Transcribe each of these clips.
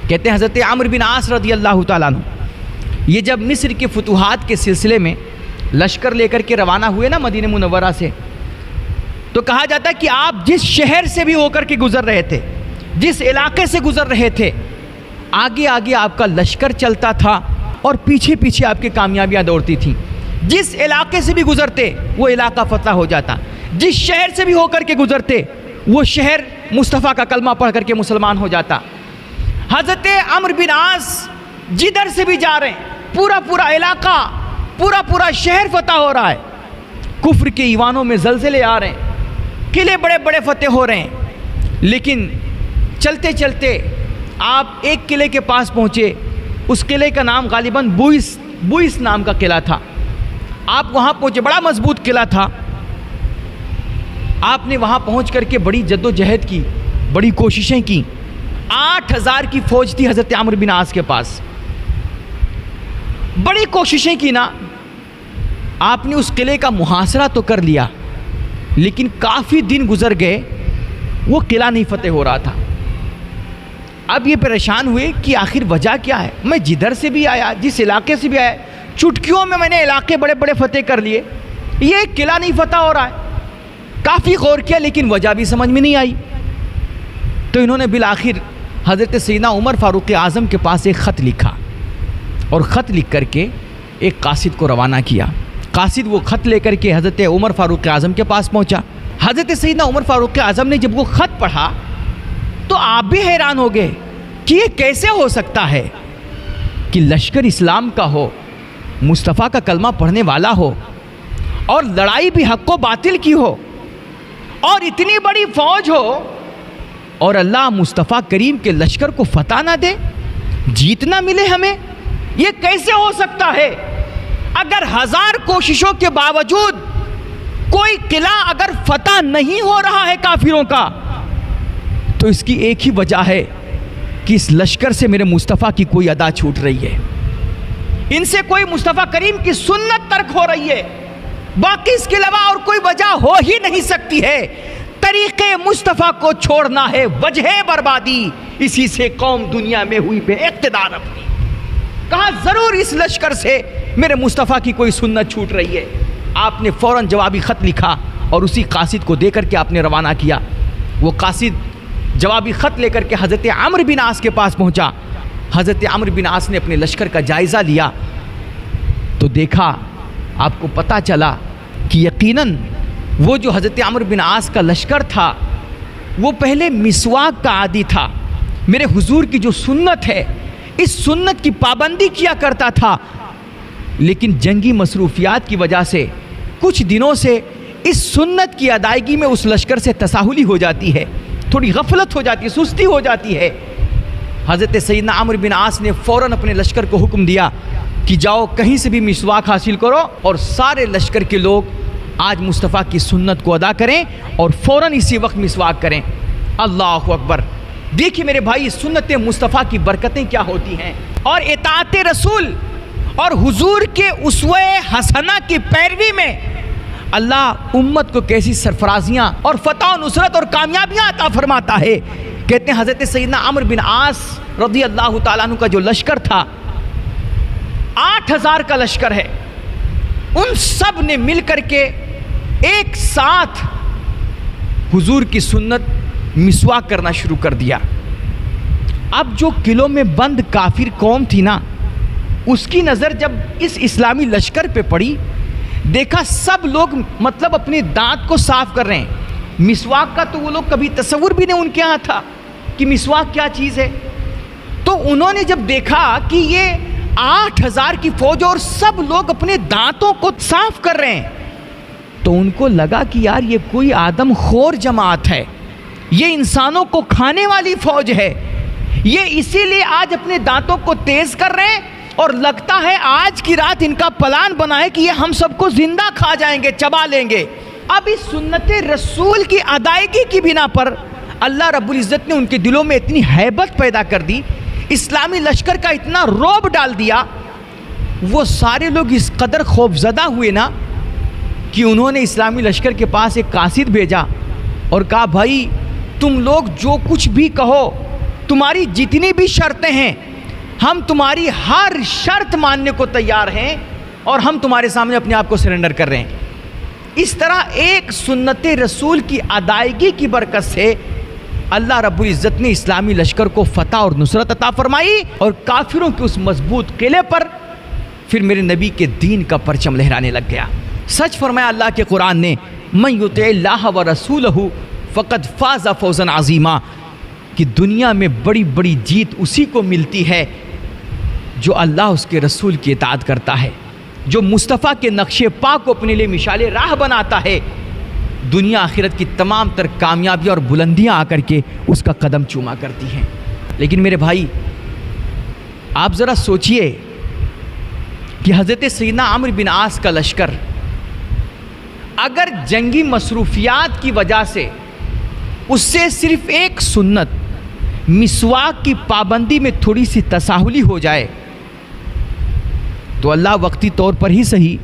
کہتے ہیں حضرت عمرو بن عاص رضی اللہ تعالیٰ عنہ یہ جب مصر کے فتوحات کے سلسلے میں لشکر لے کر کے روانہ ہوئے نا مدینہ منورہ سے، تو کہا جاتا ہے کہ آپ جس شہر سے بھی ہو کر کے گزر رہے تھے، جس علاقے سے گزر رہے تھے، آگے آگے آپ کا لشکر چلتا تھا اور پیچھے پیچھے آپ کی کامیابیاں دوڑتی تھیں۔ جس علاقے سے بھی گزرتے وہ علاقہ فتح ہو جاتا، جس شہر سے بھی ہو کر کے گزرتے وہ شہر مصطفیٰ کا کلمہ پڑھ کر کے مسلمان ہو جاتا۔ حضرت عمرو بن عاص جدھر سے بھی جا رہے ہیں، پورا علاقہ، پورا شہر فتح ہو رہا ہے، کفر کے ایوانوں میں زلزلے آ رہے ہیں، قلعے بڑے بڑے فتح ہو رہے ہیں، لیکن چلتے چلتے آپ ایک قلعے کے پاس پہنچے۔ اس قلعے کا نام غالباً بوئس نام کا قلعہ تھا۔ آپ وہاں پہنچے، بڑا مضبوط قلعہ تھا۔ آپ نے وہاں پہنچ کر کے بڑی جد و جہد کی، بڑی کوششیں کی۔ 8000 کی فوج تھی حضرت عمرو بن عاص کے پاس، بڑی کوششیں کی نا۔ آپ نے اس قلعے کا محاصرہ تو کر لیا، لیکن کافی دن گزر گئے، وہ قلعہ نہیں فتح ہو رہا تھا۔ اب یہ پریشان ہوئے کہ آخر وجہ کیا ہے، میں جدھر سے بھی آیا، جس علاقے سے بھی آیا، چٹکیوں میں نے علاقے بڑے بڑے فتح کر لیے، یہ قلعہ نہیں فتح ہو رہا ہے۔ کافی غور کیا لیکن وجہ بھی سمجھ میں نہیں آئی۔ تو انہوں نے بالآخر حضرت سیدنا عمر فاروق اعظم کے پاس ایک خط لکھا، اور خط لکھ کر کے ایک قاصد کو روانہ کیا۔ قاصد وہ خط لے کر کے حضرت عمر فاروق اعظم کے پاس پہنچا۔ حضرت سیدنا عمر فاروق اعظم نے جب وہ خط پڑھا تو آپ بھی حیران ہو گئے کہ یہ کیسے ہو سکتا ہے کہ لشکر اسلام کا ہو، مصطفیٰ کا کلمہ پڑھنے والا ہو، اور لڑائی بھی حق و باطل کی ہو، اور اتنی بڑی فوج ہو، اور اللہ مصطفیٰ کریم کے لشکر کو فتح نہ دے، جیت نہ ملے ہمیں، یہ کیسے ہو سکتا ہے؟ اگر 1000 کوششوں کے باوجود کوئی قلعہ اگر فتح نہیں ہو رہا ہے کافروں کا، تو اس کی ایک ہی وجہ ہے کہ اس لشکر سے میرے مصطفیٰ کی کوئی ادا چھوٹ رہی ہے، ان سے کوئی مصطفیٰ کریم کی سنت ترک ہو رہی ہے، باقی اس کے علاوہ اور کوئی وجہ ہو ہی نہیں سکتی ہے۔ طریقے مصطفیٰ کو چھوڑنا ہے وجہ بربادی، اسی سے قوم دنیا میں ہوئی بے اقتدار اپنی۔ کہا ضرور اس لشکر سے میرے مصطفیٰ کی کوئی سنت چھوٹ رہی ہے۔ آپ نے فوراً جوابی خط لکھا اور اسی قاصد کو دے کر کے آپ نے روانہ کیا۔ وہ قاصد جوابی خط لے کر کے حضرت عمرو بن عاص کے پاس پہنچا۔ حضرت عمرو بن عاص نے اپنے لشکر کا جائزہ لیا تو دیکھا، آپ کو پتہ چلا کہ یقیناً وہ جو حضرت عمرو بن عاص کا لشکر تھا وہ پہلے مسواک کا عادی تھا، میرے حضور کی جو سنت ہے اس سنت کی پابندی کیا کرتا تھا، لیکن جنگی مصروفیات کی وجہ سے کچھ دنوں سے اس سنت کی ادائیگی میں اس لشکر سے تساہلی ہو جاتی ہے، تھوڑی غفلت ہو جاتی ہے، سستی ہو جاتی ہے۔ حضرت سیدنا عمرو بن عاص نے فوراً اپنے لشکر کو حکم دیا کہ جاؤ کہیں سے بھی مسواک حاصل کرو، اور سارے لشکر کے لوگ آج مصطفیٰ کی سنت کو ادا کریں اور فوراً اسی وقت مسواک کریں۔ اللہ اکبر! دیکھیے میرے بھائی، سنت مصطفیٰ کی برکتیں کیا ہوتی ہیں، اور اطاعت رسول اور حضور کے اسوہ حسنہ کی پیروی میں اللہ امت کو کیسی سرفرازیاں اور فتح و نصرت اور کامیابیاں عطا فرماتا ہے۔ کہتے ہیں حضرت سیدنا عمرو بن عاص رضی اللہ تعالیٰ عنہ کا جو لشکر تھا، 8000 کا لشکر ہے، ان سب نے مل کر کے ایک ساتھ حضور کی سنت مسواک کرنا شروع کر دیا۔ اب جو قلعوں میں بند کافر قوم تھی نا، اس کی نظر جب اس اسلامی لشکر پہ پڑی، دیکھا سب لوگ مطلب اپنے دانت کو صاف کر رہے ہیں۔ مسواک کا تو وہ لوگ کبھی تصور بھی نہیں ان کے ہاں تھا کہ مسواک کیا چیز ہے۔ تو انہوں نے جب دیکھا کہ یہ 8000 کی فوج اور سب لوگ اپنے دانتوں کو صاف کر رہے ہیں، تو ان کو لگا کہ یار یہ کوئی آدم خور جماعت ہے، یہ انسانوں کو کھانے والی فوج ہے، یہ اسی لیے آج اپنے دانتوں کو تیز کر رہے ہیں، اور لگتا ہے آج کی رات ان کا پلان بنا ہے کہ یہ ہم سب کو زندہ کھا جائیں گے، چبا لیں گے۔ اب اس سنت رسول کی ادائیگی کی بنا پر اللہ رب العزت نے ان کے دلوں میں اتنی ہیبت پیدا کر دی، اسلامی لشکر کا اتنا رعب ڈال دیا، وہ سارے لوگ اس قدر خوفزدہ ہوئے نا کہ انہوں نے اسلامی لشکر کے پاس ایک قاصد بھیجا اور کہا بھائی تم لوگ جو کچھ بھی کہو تمہاری جتنی بھی شرطیں ہیں ہم تمہاری ہر شرط ماننے کو تیار ہیں اور ہم تمہارے سامنے اپنے آپ کو سرنڈر کر رہے ہیں۔ اس طرح ایک سنت رسول کی ادائیگی کی برکت سے اللہ رب العزت نے اسلامی لشکر کو فتح اور نصرت عطا فرمائی، اور کافروں کے اس مضبوط قلعے پر پھر میرے نبی کے دین کا پرچم لہرانے لگ گیا۔ سچ فرمایا اللہ کے قرآن نے، من یطع اللہ ورسولہ فقد فاز فوزا عظیما، کہ دنیا میں بڑی بڑی جیت اسی کو ملتی ہے جو اللہ اس کے رسول کی اطاعت کرتا ہے، جو مصطفیٰ کے نقش پا کو اپنے لیے مشعل راہ بناتا ہے۔ دنیا آخرت کی تمام تر کامیابیاں اور بلندیاں آ کر کے اس کا قدم چوما کرتی ہیں۔ لیکن میرے بھائی آپ ذرا سوچئے کہ حضرت سیدنا عمرو بن عاص کا لشکر اگر جنگی مصروفیات کی وجہ سے اس سے صرف ایک سنت مسواک کی پابندی میں تھوڑی سی تساہلی ہو جائے تو اللہ وقتی طور پر ہی صحیح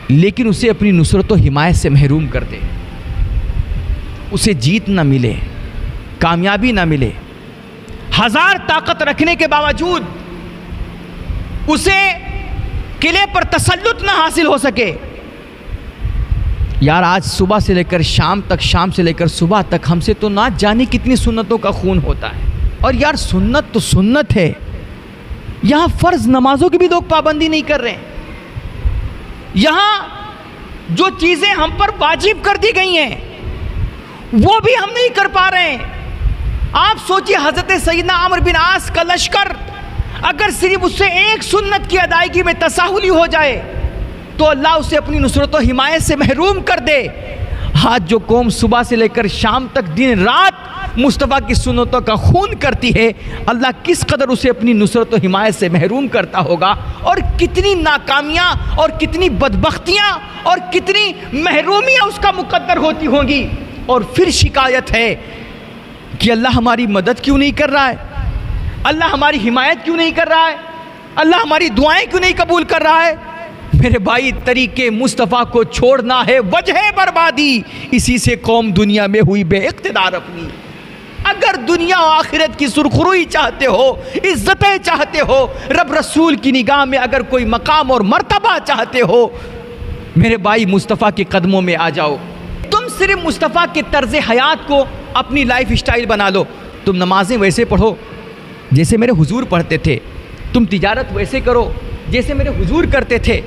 لیکن اسے اپنی نصرت و حمایت سے محروم کر دے، اسے جیت نہ ملے، کامیابی نہ ملے، ہزار طاقت رکھنے کے باوجود اسے قلعے پر تسلط نہ حاصل ہو سکے۔ یار آج صبح سے لے کر شام تک، شام سے لے کر صبح تک ہم سے تو نہ جانے کتنی سنتوں کا خون ہوتا ہے، اور یار سنت تو سنت ہے، یہاں فرض نمازوں کی بھی لوگ پابندی نہیں کر رہے ہیں، یہاں جو چیزیں ہم پر واجب کر دی گئی ہیں وہ بھی ہم نہیں کر پا رہے ہیں۔ آپ سوچئے حضرت سیدنا عمرو بن عاص کا لشکر اگر صرف اس سے ایک سنت کی ادائیگی میں تساہلی ہو جائے تو اللہ اسے اپنی نصرت و حمایت سے محروم کر دے۔ آج جو قوم صبح سے لے کر شام تک دن رات مصطفیٰ کی سنتوں کا خون کرتی ہے، اللہ کس قدر اسے اپنی نصرت و حمایت سے محروم کرتا ہوگا، اور کتنی ناکامیاں اور کتنی بدبختیاں اور کتنی محرومیاں اس کا مقدر ہوتی ہوں گی۔ اور پھر شکایت ہے کہ اللہ ہماری مدد کیوں نہیں کر رہا ہے، اللہ ہماری حمایت کیوں نہیں کر رہا ہے، اللہ ہماری دعائیں کیوں نہیں قبول کر رہا ہے۔ میرے بھائی طریقے مصطفیٰ کو چھوڑنا ہے وجہ بربادی، اسی سے قوم دنیا میں ہوئی بے اقتدار اپنی۔ اگر دنیا و آخرت کی سرخروئی چاہتے ہو، عزتیں چاہتے ہو، رب رسول کی نگاہ میں اگر کوئی مقام اور مرتبہ چاہتے ہو، میرے بھائی مصطفیٰ کے قدموں میں آ جاؤ۔ تم صرف مصطفیٰ کے طرز حیات کو اپنی لائف اسٹائل بنا لو، تم نمازیں ویسے پڑھو جیسے میرے حضور پڑھتے تھے، تم تجارت ویسے کرو جیسے میرے حضور کرتے تھے،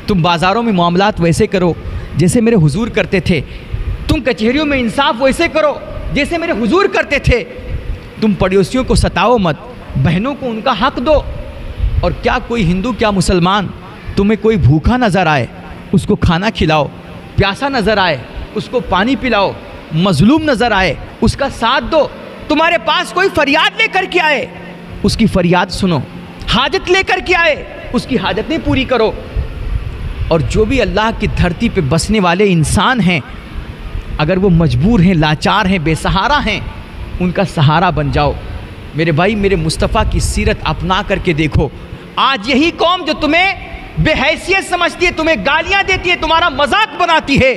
تم بازاروں میں معاملات ویسے کرو جیسے میرے حضور کرتے تھے، تم کچہریوں میں انصاف ویسے کرو جیسے میرے حضور کرتے تھے، تم پڑوسیوں کو ستاؤ مت، بہنوں کو ان کا حق دو۔ اور کیا کوئی ہندو، کیا مسلمان تمہیں کوئی بھوکا نظر آئے اس کو کھانا کھلاؤ، پیاسا نظر آئے اس کو پانی پلاؤ، مظلوم نظر آئے اس کا ساتھ دو، تمہارے پاس کوئی فریاد لے کر کے آئے اس کی فریاد سنو، حاجت لے کر کے آئے اس کی حاجتیں پوری کرو۔ اور جو بھی اللہ کی دھرتی پہ بسنے والے انسان ہیں، اگر وہ مجبور ہیں، لاچار ہیں، بے سہارا ہیں، ان کا سہارا بن جاؤ۔ میرے بھائی میرے مصطفیٰ کی سیرت اپنا کر کے دیکھو، آج یہی قوم جو تمہیں بے حیثیت سمجھتی ہے، تمہیں گالیاں دیتی ہے، تمہارا مذاق بناتی ہے،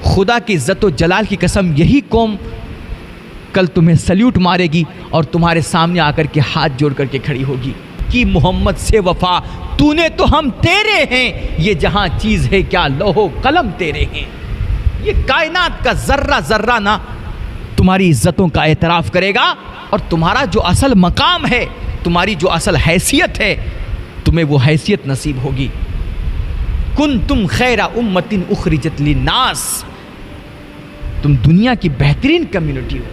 خدا کی عزت و جلال کی قسم یہی قوم کل تمہیں سلیوٹ مارے گی اور تمہارے سامنے آ کر کے ہاتھ جوڑ کر کے کھڑی ہوگی کہ محمد سے وفا تو نے تو ہم تیرے ہیں، یہ جہاں چیز ہے کیا لوح و قلم تیرے ہیں۔ یہ کائنات کا ذرہ ذرہ نہ تمہاری عزتوں کا اعتراف کرے گا، اور تمہارا جو اصل مقام ہے، تمہاری جو اصل حیثیت ہے، تمہیں وہ حیثیت نصیب ہوگی۔ کنتم خیر امت اخرجت للناس، تم دنیا کی بہترین کمیونٹی ہو،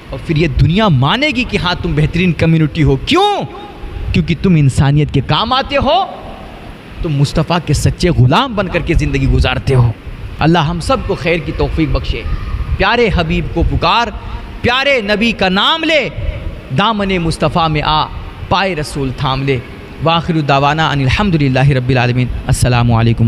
اور پھر یہ دنیا مانے گی کہ ہاں تم بہترین کمیونٹی ہو۔ کیوں؟ کیونکہ تم انسانیت کے کام آتے ہو، تم مصطفیٰ کے سچے غلام بن کر کے زندگی گزارتے ہو۔ اللہ ہم سب کو خیر کی توفیق بخشے۔ پیارے حبیب کو پکار، پیارے نبی کا نام لے، دامن مصطفیٰ میں آ، پائے رسول تھام لے۔ وآخر دعوانا ان الحمدللہ رب العالمین۔ السلام علیکم۔